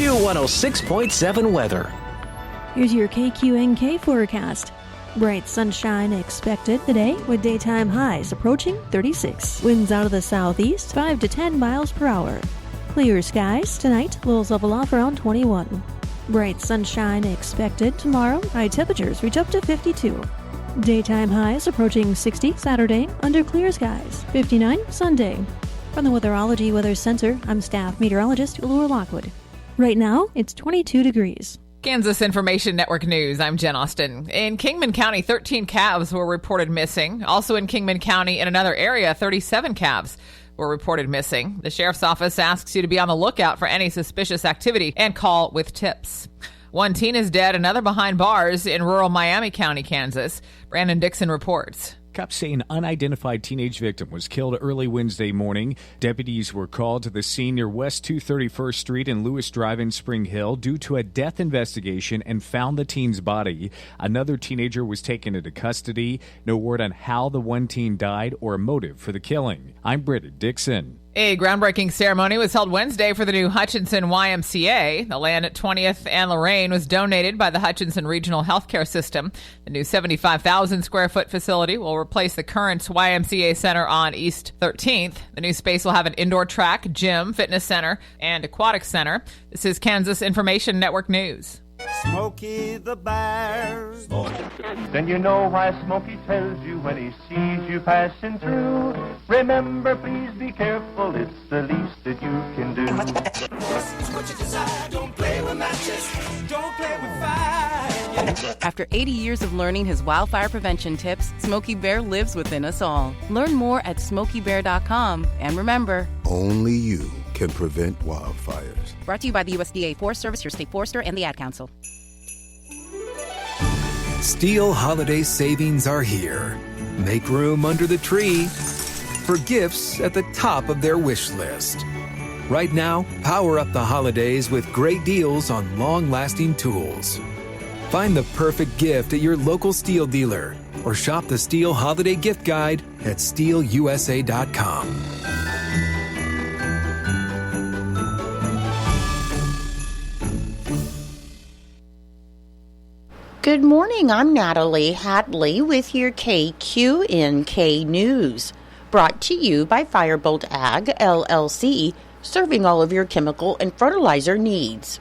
Q106.7 weather. Here's your KQNK forecast. Bright sunshine expected today with daytime highs approaching 36. Winds out of the southeast 5 to 10 miles per hour. Clear skies tonight, lows level off around 21. Bright sunshine expected tomorrow. High temperatures reach up to 52. Daytime highs approaching 60 Saturday under clear skies. 59 Sunday. From the Weatherology Weather Center, I'm staff meteorologist Laura Lockwood. Right now, it's 22 degrees. Kansas Information Network News, I'm Jen Austin. In Kingman County, 13 calves were reported missing. Also in Kingman County, in another area, 37 calves were reported missing. The sheriff's office asks you to be on the lookout for any suspicious activity and call with tips. One teen is dead, another behind bars in rural Miami County, Kansas. Brandon Dixon reports. Cops say an unidentified teenage victim was killed early Wednesday morning. Deputies were called to the scene near West 231st Street and Lewis Drive in Spring Hill due to a death investigation and found the teen's body. Another teenager was taken into custody. No word on how the one teen died or a motive for the killing. I'm Brandon Dixon. A groundbreaking ceremony was held Wednesday for the new Hutchinson YMCA. The land at 20th and Lorraine was donated by the Hutchinson Regional Healthcare System. The new 75,000 square foot facility will replace the current YMCA Center on East 13th. The new space will have an indoor track, gym, fitness center, and aquatic center. This is Kansas Information Network News. Smokey the Bear. Then you know why Smokey tells you when he sees you passing through. Remember, please be careful, it's the least that you can do. What you desire, don't play with matches, don't play with fire. After 80 years of learning his wildfire prevention tips, Smokey Bear lives within us all. Learn more at SmokeyBear.com. And remember, only you can prevent wildfires. Brought to you by the USDA Forest Service, your state forester, and the Ad Council. Steel holiday savings are here. Make room under the tree for gifts at the top of their wish list. Right now, power up the holidays with great deals on long-lasting tools. Find the perfect gift at your local Steel dealer or shop the Steel Holiday Gift Guide at steelusa.com. Good morning, I'm Natalie Hadley with your KQNK News, brought to you by Firebolt Ag, LLC, serving all of your chemical and fertilizer needs.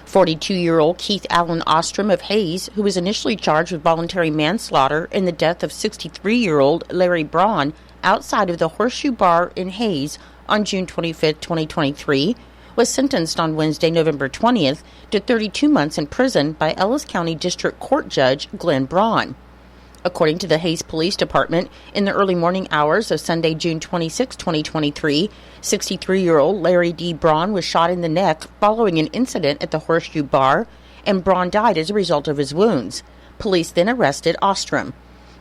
42-year-old Keith Allen Ostrom of Hayes, who was initially charged with voluntary manslaughter in the death of 63-year-old Larry Braun outside of the Horseshoe Bar in Hayes on June 25, 2023, was sentenced on Wednesday, November 20th, to 32 months in prison by Ellis County District Court Judge Glenn Braun. According to the Hayes Police Department, in the early morning hours of Sunday, June 26, 2023, 63-year-old Larry D. Braun was shot in the neck following an incident at the Horseshoe Bar, and Braun died as a result of his wounds. Police then arrested Ostrom.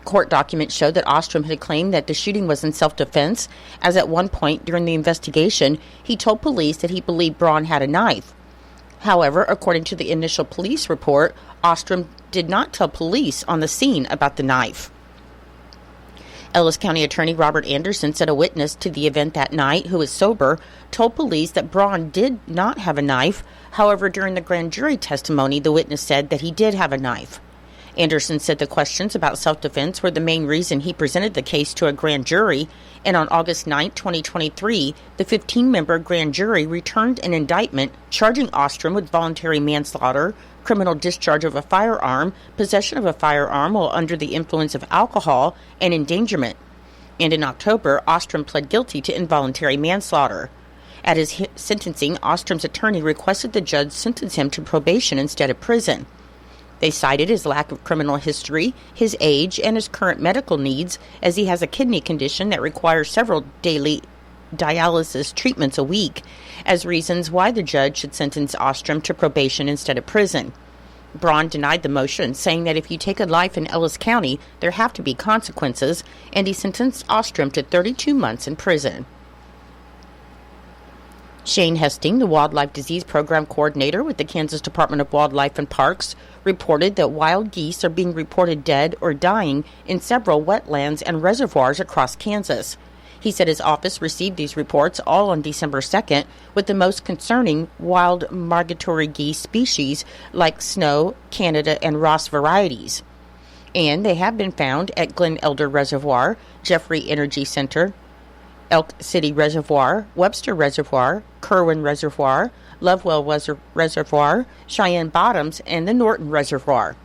Court documents show that Ostrom had claimed that the shooting was in self-defense, as at one point during the investigation, he told police that he believed Braun had a knife. However, according to the initial police report, Ostrom did not tell police on the scene about the knife. Ellis County Attorney Robert Anderson said a witness to the event that night, who was sober, told police that Braun did not have a knife. However, during the grand jury testimony, the witness said that he did have a knife. Anderson said the questions about self-defense were the main reason he presented the case to a grand jury, and on August 9, 2023, the 15-member grand jury returned an indictment charging Ostrom with voluntary manslaughter, criminal discharge of a firearm, possession of a firearm while under the influence of alcohol, and endangerment. And in October, Ostrom pled guilty to involuntary manslaughter. At his sentencing, Ostrom's attorney requested the judge sentence him to probation instead of prison. They cited his lack of criminal history, his age, and his current medical needs, as he has a kidney condition that requires several daily dialysis treatments a week, as reasons why the judge should sentence Ostrom to probation instead of prison. Braun denied the motion, saying that if you take a life in Ellis County, there have to be consequences, and he sentenced Ostrom to 32 months in prison. Shane Hesting, the Wildlife Disease Program Coordinator with the Kansas Department of Wildlife and Parks, reported that wild geese are being reported dead or dying in several wetlands and reservoirs across Kansas. He said his office received these reports all on December 2nd, with the most concerning wild migratory geese species like Snow, Canada, and Ross varieties. And they have been found at Glen Elder Reservoir, Jeffrey Energy Center, Elk City Reservoir, Webster Reservoir, Kerwin Reservoir, Lovewell Reservoir, Cheyenne Bottoms, and the Norton Reservoir.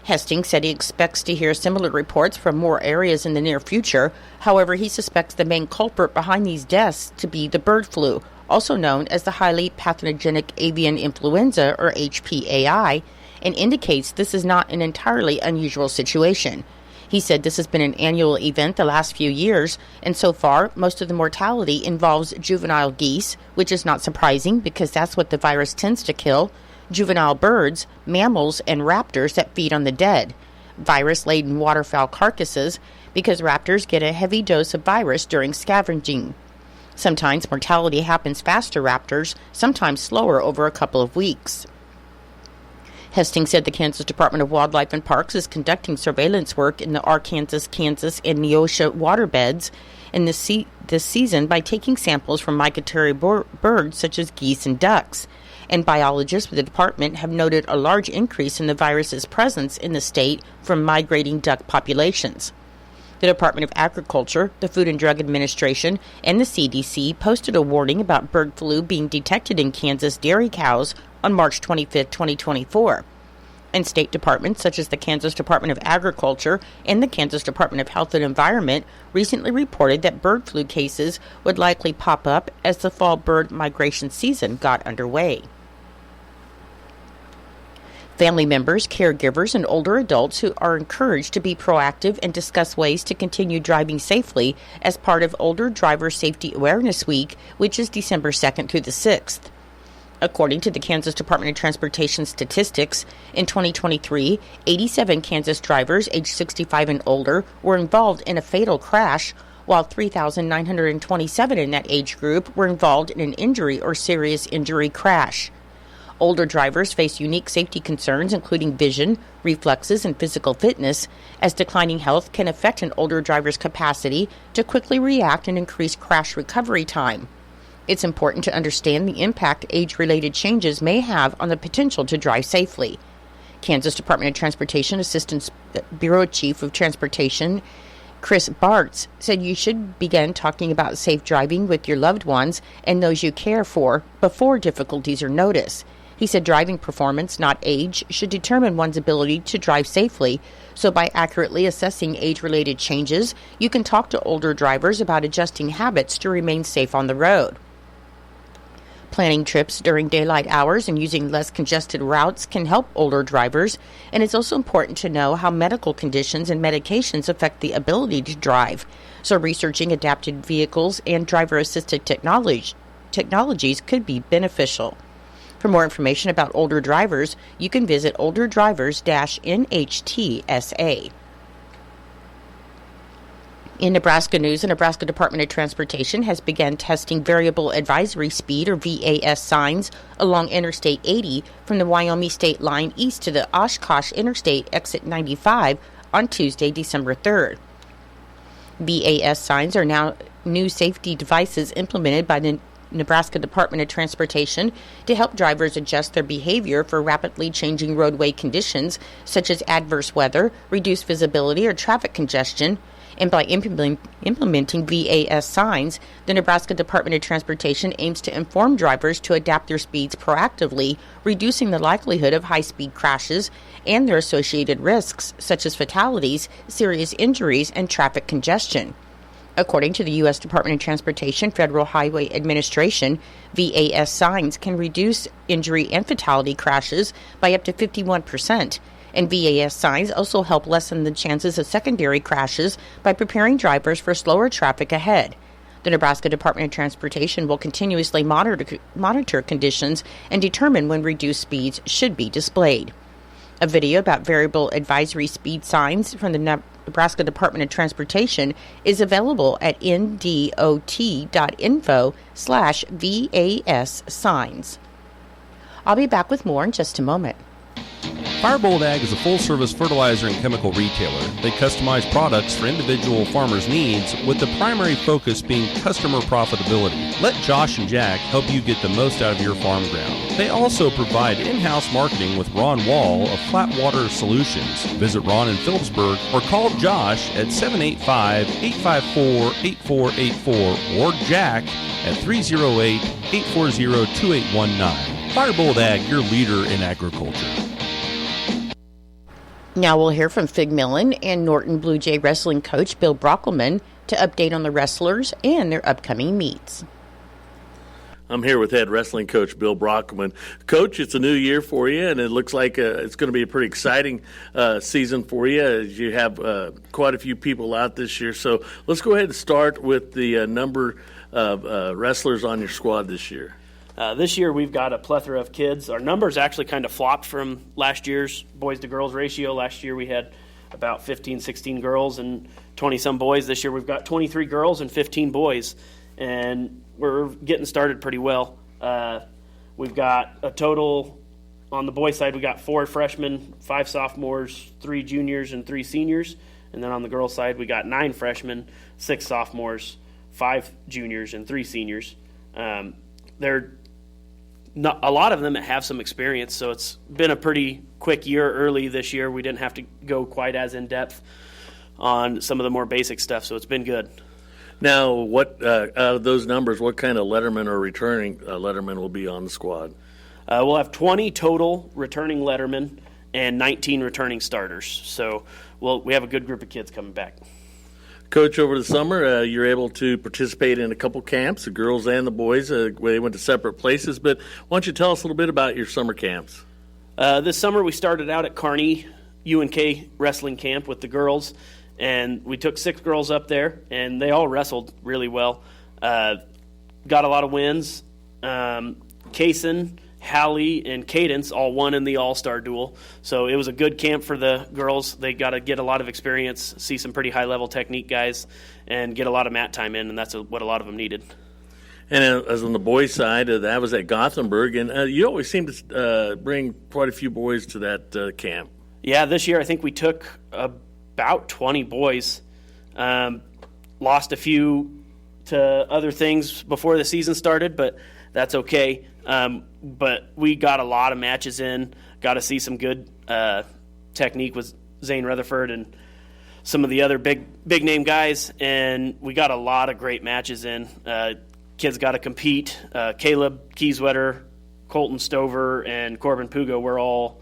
Hastings said he expects to hear similar reports from more areas in the near future. However, he suspects the main culprit behind these deaths to be the bird flu, also known as the highly pathogenic avian influenza, or HPAI, and indicates this is not an entirely unusual situation. He said this has been an annual event the last few years, and so far, most of the mortality involves juvenile geese, which is not surprising because that's what the virus tends to kill, juvenile birds, mammals, and raptors that feed on the dead, virus-laden waterfowl carcasses, because raptors get a heavy dose of virus during scavenging. Sometimes mortality happens fast to raptors, sometimes slower over a couple of weeks. Hastings said the Kansas Department of Wildlife and Parks is conducting surveillance work in the Arkansas, Kansas, and Neosho waterbeds in this season by taking samples from migratory birds such as geese and ducks. And biologists with the department have noted a large increase in the virus's presence in the state from migrating duck populations. The Department of Agriculture, the Food and Drug Administration, and the CDC posted a warning about bird flu being detected in Kansas dairy cows on March 25, 2024. And state departments such as the Kansas Department of Agriculture and the Kansas Department of Health and Environment recently reported that bird flu cases would likely pop up as the fall bird migration season got underway. Family members, caregivers, and older adults who are encouraged to be proactive and discuss ways to continue driving safely as part of Older Driver Safety Awareness Week, which is December 2nd through the 6th. According to the Kansas Department of Transportation statistics, in 2023, 87 Kansas drivers aged 65 and older were involved in a fatal crash, while 3,927 in that age group were involved in an injury or serious injury crash. Older drivers face unique safety concerns, including vision, reflexes, and physical fitness, as declining health can affect an older driver's capacity to quickly react and increase crash recovery time. It's important to understand the impact age-related changes may have on the potential to drive safely. Kansas Department of Transportation Assistant Bureau Chief of Transportation Chris Bartz said you should begin talking about safe driving with your loved ones and those you care for before difficulties are noticed. He said driving performance, not age, should determine one's ability to drive safely. So by accurately assessing age-related changes, you can talk to older drivers about adjusting habits to remain safe on the road. Planning trips during daylight hours and using less congested routes can help older drivers, and it's also important to know how medical conditions and medications affect the ability to drive. So researching adapted vehicles and driver-assisted technologies could be beneficial. For more information about older drivers, you can visit olderdrivers-NHTSA. In Nebraska news, the Nebraska Department of Transportation has begun testing variable advisory speed, or VAS, signs along Interstate 80 from the Wyoming state line east to the Oshkosh Interstate exit 95 on Tuesday, December 3rd. VAS signs are now new safety devices implemented by the Nebraska Department of Transportation to help drivers adjust their behavior for rapidly changing roadway conditions such as adverse weather, reduced visibility, or traffic congestion. And by implementing VAS signs, the Nebraska Department of Transportation aims to inform drivers to adapt their speeds proactively, reducing the likelihood of high-speed crashes and their associated risks, such as fatalities, serious injuries, and traffic congestion. According to the U.S. Department of Transportation Federal Highway Administration, VAS signs can reduce injury and fatality crashes by up to 51%. And VAS signs also help lessen the chances of secondary crashes by preparing drivers for slower traffic ahead. The Nebraska Department of Transportation will continuously monitor conditions and determine when reduced speeds should be displayed. A video about variable advisory speed signs from the Nebraska Department of Transportation is available at ndot.info/VAS signs. I'll be back with more in just a moment. Firebolt Ag is a full-service fertilizer and chemical retailer. They customize products for individual farmers' needs, with the primary focus being customer profitability. Let Josh and Jack help you get the most out of your farm ground. They also provide in-house marketing with Ron Wall of Flatwater Solutions. Visit Ron in Phillipsburg or call Josh at 785-854-8484 or Jack at 308-840-2819. Firebolt Ag, your leader in agriculture. Now we'll hear from Fig Millen and Norton Blue Jay wrestling coach Bill Brockelman to update on the wrestlers and their upcoming meets. I'm here with head wrestling coach Bill Brockman. Coach, it's a new year for you, and it looks like it's going to be a pretty exciting season for you. As you have quite a few people out this year. So let's go ahead and start with the number of wrestlers on your squad this year. This year we've got a plethora of kids. Our numbers actually kind of flopped from last year's boys to girls ratio. Last year we had about 15, 16 girls and 20-some boys. This year we've got 23 girls and 15 boys, and we're getting started pretty well. We've got a total, on the boys' side, we got 4 freshmen, 5 sophomores, 3 juniors, and 3 seniors. And then on the girls' side, we got 9 freshmen, 6 sophomores, 5 juniors, and 3 seniors. They're not, a lot of them have some experience, so it's been a pretty quick year early this year. We didn't have to go quite as in-depth on some of the more basic stuff, so it's been good. Now, what out of those numbers, what kind of letterman or returning letterman will be on the squad? We'll have 20 total returning lettermen and 19 returning starters, so we have a good group of kids coming back. Coach, over the summer, you're able to participate in a couple camps, the girls and the boys. They went to separate places, but why don't you tell us a little bit about your summer camps? This summer we started out at Kearney UNK wrestling camp with the girls, and we took 6 girls up there, and they all wrestled really well. Got a lot of wins. Kaysen, Hallie, and Cadence all won in the All-Star Duel. So it was a good camp for the girls. They got to get a lot of experience, see some pretty high-level technique guys, and get a lot of mat time in, and that's what a lot of them needed. And as on the boys' side, that was at Gothenburg, and you always seem to bring quite a few boys to that camp. Yeah, this year I think we took about 20 boys. Lost a few to other things before the season started, but that's okay. But we got a lot of matches in, got to see some good technique with Zane Rutherford and some of the other big name guys, and we got a lot of great matches in. Kids got to compete. Caleb Kieswetter, Colton Stover, and Corbin Pugo were all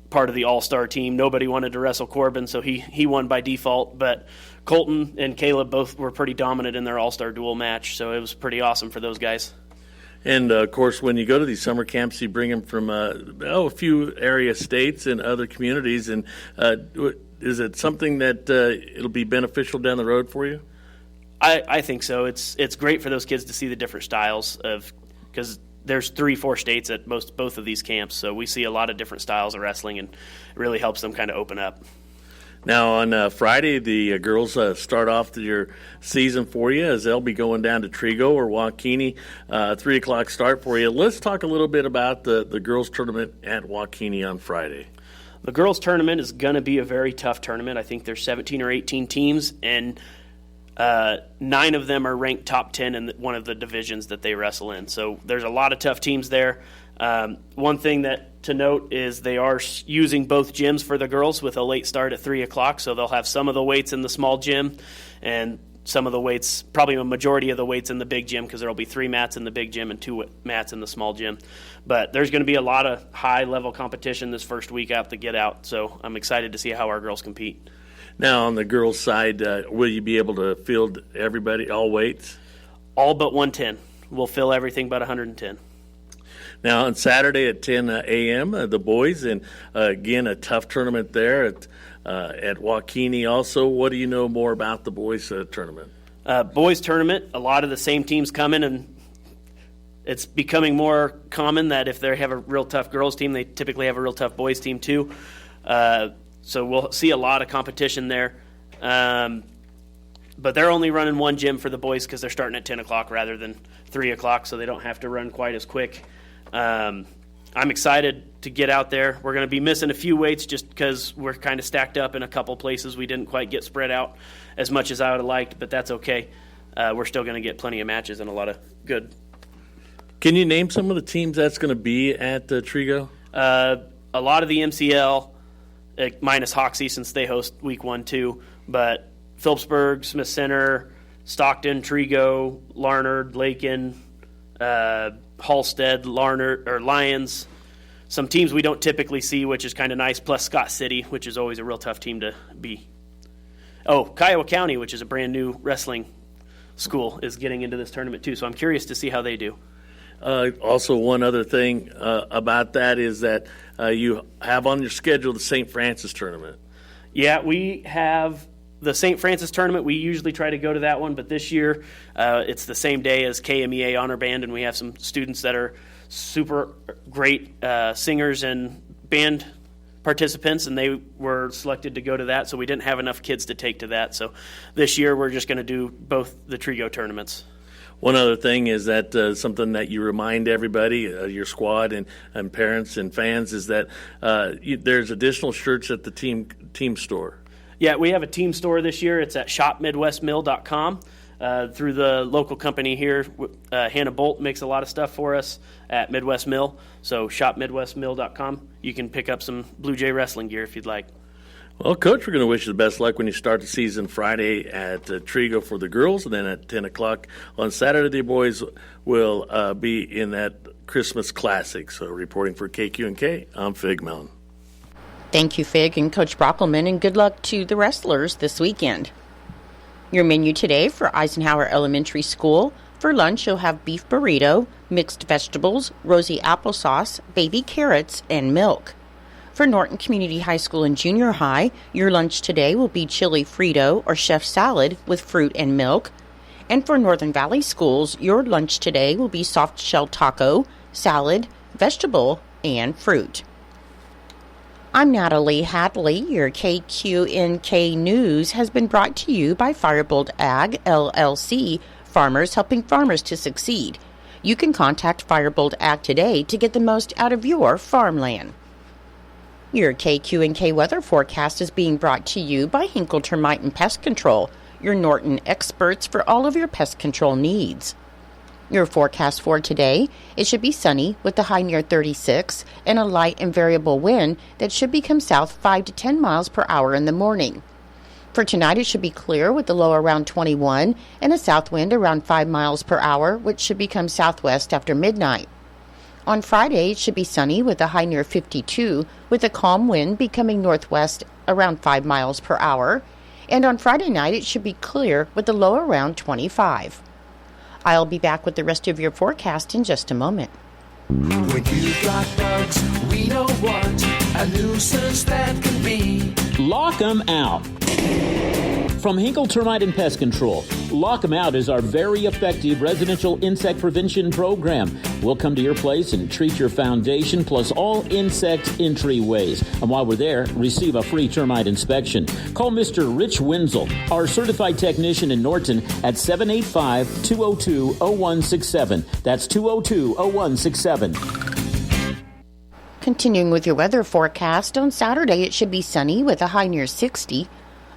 part of the all-star team. Nobody wanted to wrestle Corbin, so he won by default, but Colton and Caleb both were pretty dominant in their all-star duel match, so it was pretty awesome for those guys. And, of course, when you go to these summer camps, you bring them from a few area states and other communities. And is it something that it'll be beneficial down the road for you? I think so. It's great for those kids to see the different styles because there's 3-4 states at both of these camps. So we see a lot of different styles of wrestling, and it really helps them kind of open up. Now, on Friday, the girls start off your season for you as they'll be going down to Trigo or Waukene, 3 o'clock start for you. Let's talk a little bit about the girls' tournament at Waukene on Friday. The girls' tournament is going to be a very tough tournament. I think there's 17 or 18 teams, and 9 of them are ranked top 10 in one of the divisions that they wrestle in. So there's a lot of tough teams there. One thing to note is they are using both gyms for the girls with a late start at 3 o'clock, so they'll have some of the weights in the small gym and some of the weights, probably a majority of the weights in the big gym, because there will be 3 mats in the big gym and 2 mats in the small gym. But there's going to be a lot of high-level competition this first week out to get out, so I'm excited to see how our girls compete. Now, on the girls' side, will you be able to field everybody, all weights? All but 110. We'll fill everything but 110. Now, on Saturday at 10 a.m., the boys, and again, a tough tournament there at Waukene also. What do you know more about the boys' tournament? Boys' tournament, a lot of the same teams coming, and it's becoming more common that if they have a real tough girls' team, they typically have a real tough boys' team too. So we'll see a lot of competition there. But they're only running one gym for the boys because they're starting at 10 o'clock rather than 3 o'clock, so they don't have to run quite as quick. I'm excited to get out there. We're going to be missing a few weights just because we're kind of stacked up in a couple places. We didn't quite get spread out as much as I would have liked, but that's okay. We're still going to get plenty of matches and a lot of good. Can you name some of the teams that's going to be at Trigo? A lot of the MCL, minus Hoxie since they host week 1 too, but Phillipsburg, Smith Center, Stockton, Trigo, Larnard, Lakin, Halstead, Larnard, or Lions. Some teams we don't typically see, which is kind of nice, plus Scott City, which is always a real tough team to be. Oh, Kiowa County, which is a brand new wrestling school, is getting into this tournament too, so I'm curious to see how they do. Also, one other thing about that is that you have on your schedule the St. Francis tournament. Yeah, we have the St. Francis tournament. We usually try to go to that one, but this year it's the same day as KMEA Honor Band, and we have some students that are super great singers and band participants, and they were selected to go to that, so we didn't have enough kids to take to that. So this year we're just going to do both the Trigo tournaments. One other thing is that something that you remind everybody, your squad and parents and fans, is that there's additional shirts at the team store. Yeah, we have a team store this year. It's at shopmidwestmill.com. Through the local company here, Hannah Bolt makes a lot of stuff for us at Midwest Mill. So shopmidwestmill.com. You can pick up some Blue Jay wrestling gear if you'd like. Well, Coach, we're going to wish you the best luck when you start the season Friday at Trigo for the girls, and then at 10 o'clock on Saturday, the boys will be in that Christmas Classic. So reporting for KQNK, I'm Fig Mountain. Thank you, Fig and Coach Brockelman, and good luck to the wrestlers this weekend. Your menu today for Eisenhower Elementary School. For lunch, you'll have beef burrito, mixed vegetables, rosy applesauce, baby carrots, and milk. For Norton Community High School and Junior High, your lunch today will be chili Frito or chef salad with fruit and milk. And for Northern Valley Schools, your lunch today will be soft shell taco, salad, vegetable, and fruit. I'm Natalie Hadley. Your KQNK News has been brought to you by Firebolt Ag, LLC, farmers helping farmers to succeed. You can contact Firebolt Ag today to get the most out of your farmland. Your KQNK weather forecast is being brought to you by Hinkle Termite and Pest Control, your Norton experts for all of your pest control needs. Your forecast for today, it should be sunny with the high near 36 and a light and variable wind that should become south 5 to 10 miles per hour in the morning. For tonight, it should be clear with the low around 21 and a south wind around 5 miles per hour, which should become southwest after midnight. On Friday, it should be sunny with a high near 52 with a calm wind becoming northwest around 5 miles per hour. And on Friday night, it should be clear with the low around 25. I'll be back with the rest of your forecast in just a moment. When you've got bugs, we know what a nuisance that can be. Lock 'em out. From Hinkle Termite and Pest Control, Lock 'em Out is our very effective residential insect prevention program. We'll come to your place and treat your foundation plus all insect entryways. And while we're there, receive a free termite inspection. Call Mr. Rich Wenzel, our certified technician in Norton, at 785-202-0167. That's 202-0167. Continuing with your weather forecast, on Saturday it should be sunny with a high near 60.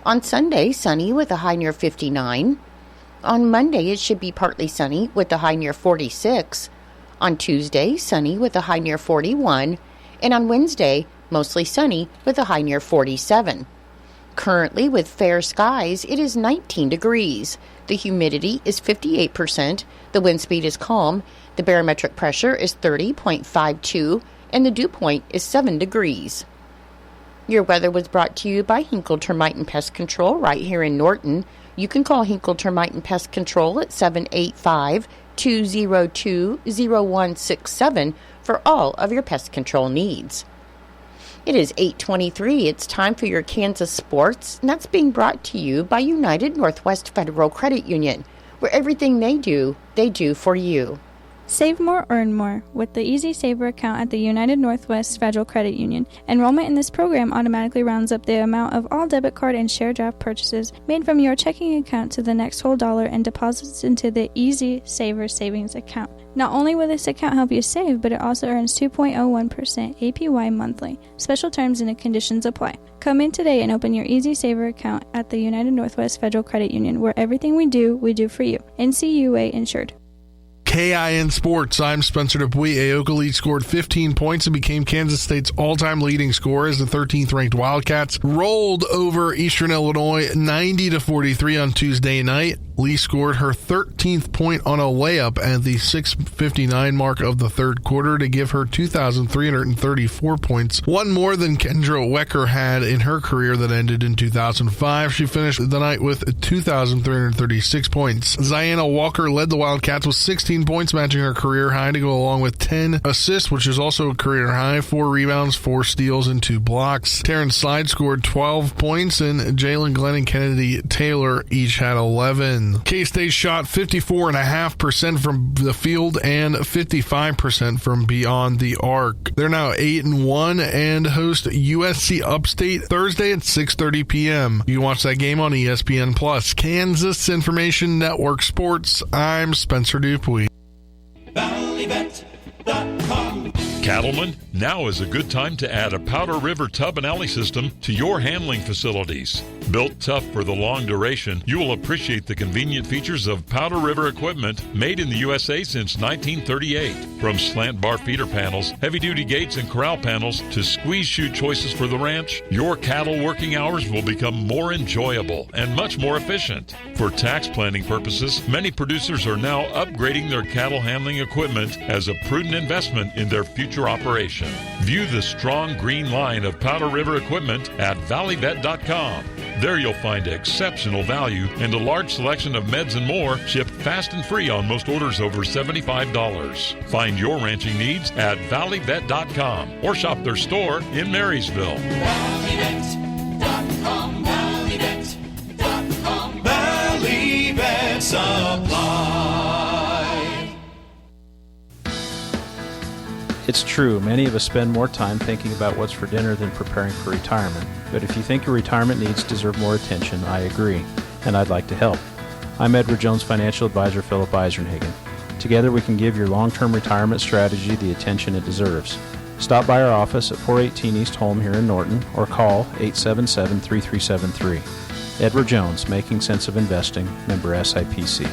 On Sunday, sunny with a high near 59. On Monday, it should be partly sunny with a high near 46. On Tuesday, sunny with a high near 41. And on Wednesday, mostly sunny with a high near 47. Currently, with fair skies, it is 19 degrees. The humidity is 58%. The wind speed is calm. The barometric pressure is 30.52. And the dew point is 7 degrees. Your weather was brought to you by Hinkle Termite and Pest Control right here in Norton. You can call Hinkle Termite and Pest Control at 785-202-0167 for all of your pest control needs. It is 8:23. It's time for your Kansas Sports, and that's being brought to you by United Northwest Federal Credit Union, where everything they do for you. Save more, earn more with the Easy Saver account at the United Northwest Federal Credit Union. Enrollment in this program automatically rounds up the amount of all debit card and share draft purchases made from your checking account to the next whole dollar and deposits into the Easy Saver savings account. Not only will this account help you save, but it also earns 2.01% APY monthly. Special terms and conditions apply. Come in today and open your Easy Saver account at the United Northwest Federal Credit Union, where everything we do for you. NCUA insured. KIN Sports, I'm Spencer Dupuis. Aoka Elite scored 15 points and became Kansas State's all-time leading scorer as the 13th-ranked Wildcats rolled over Eastern Illinois 90-43 on Tuesday night. Lee scored her 13th point on a layup at the 6:59 mark of the third quarter to give her 2,334 points, one more than Kendra Wecker had in her career that ended in 2005. She finished the night with 2,336 points. Ziana Walker led the Wildcats with 16 points, matching her career high, to go along with 10 assists, which is also a career high, 4 rebounds, 4 steals, and 2 blocks. Terrence Slide scored 12 points, and Jalen Glenn and Kennedy Taylor each had 11. K-State shot 54.5% from the field and 55% from beyond the arc. They're now 8-1 and host USC Upstate Thursday at 6:30 p.m. You can watch that game on ESPN+. Kansas Information Network Sports, I'm Spencer Dupuis. Valleybet.com. Cattlemen, now is a good time to add a Powder River tub and alley system to your handling facilities. Built tough for the long duration, you will appreciate the convenient features of Powder River equipment made in the USA since 1938. From slant bar feeder panels, heavy-duty gates and corral panels, to squeeze chute choices for the ranch, your cattle working hours will become more enjoyable and much more efficient. For tax planning purposes, many producers are now upgrading their cattle handling equipment as a prudent investment in their future operation. View the strong green line of Powder River equipment at valleybet.com. There you'll find exceptional value and a large selection of meds and more shipped fast and free on most orders over $75. Find your ranching needs at valleybet.com or shop their store in Marysville. Valleybet.com, valleybet.com, Valley Supply. It's true, many of us spend more time thinking about what's for dinner than preparing for retirement. But if you think your retirement needs deserve more attention, I agree, and I'd like to help. I'm Edward Jones Financial Advisor Philip Eisenhagen. Together we can give your long-term retirement strategy the attention it deserves. Stop by our office at 418 East Holm here in Norton or call 877-3373. Edward Jones, Making Sense of Investing, member SIPC.